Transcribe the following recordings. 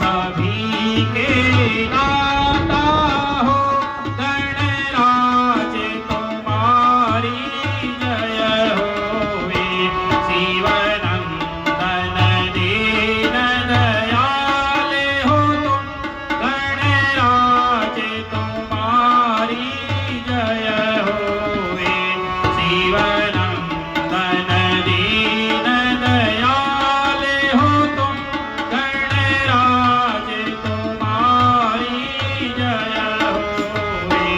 सभी के दाता हो गणराज तुम्हारी जय होवे। शिवनंदन दीन दयाल हो तुम गणराज तुम्हारी जय होवे। शिवनंदन दीन दयाल हो तुम गणराज तुम्हारी जय होवे।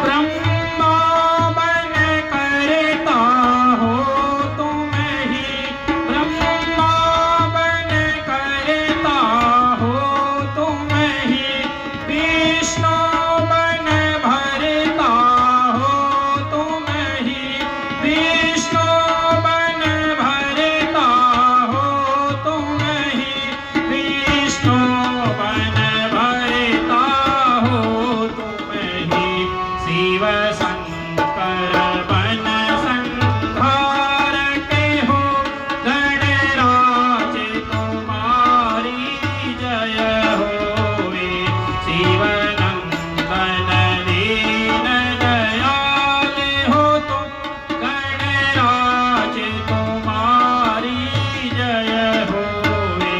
ब्रह्मा बन करता हो तुम ही, ब्रह्मा बन करता हो तुम ही, विष्णु बन भरता हो तुम ही, विष्णु बन भरता हो तुम ही, विष्णु बन भरता हो तुम ही। शिव शंकर बन संहारते हो गणराज तुम्हारी जय होवे। शिवनंदन दीन दयाल हो तुम गणराज तुम्हारी जय होवे।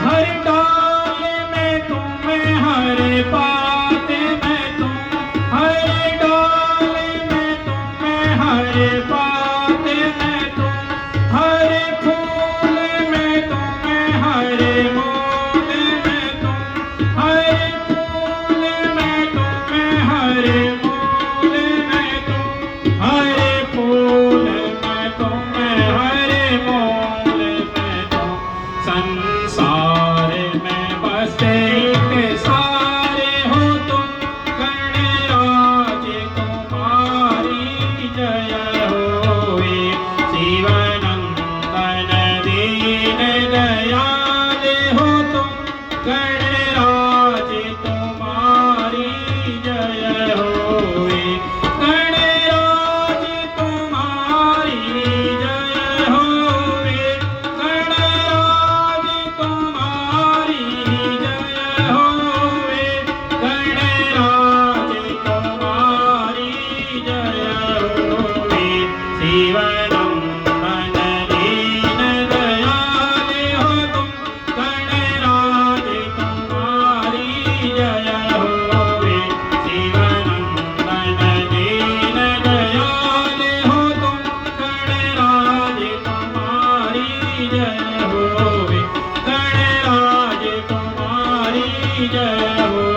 हर डाल में तुम, हर बात में तुम, हर डाल में तुम, हर बात में तुम, हर फूल में तुम, हर मूल में तुम, हर फूल में तुम, हर मूल में तुम, हर फूल में तुम, हर मूल में तुम। संसार में बस एक सारे हो तुम गणराज तुम्हारी जय होवे। शिवनंदन दीन दयाल हो तुम गणराज तुम्हारी जय होवे। गणराज तुम्हारी जय होवे। गणराज तुम्हारी जय होवे। गणराज तुम्हारी जय होवे। शिवनंदन दीन दयाल हो तुम गणराज तुम्हारी जय होवे। शिवनंदन दीन दयाल हो तुम गणराज तुम्हारी जय होवे। गणराज तुम्हारी जय होवे।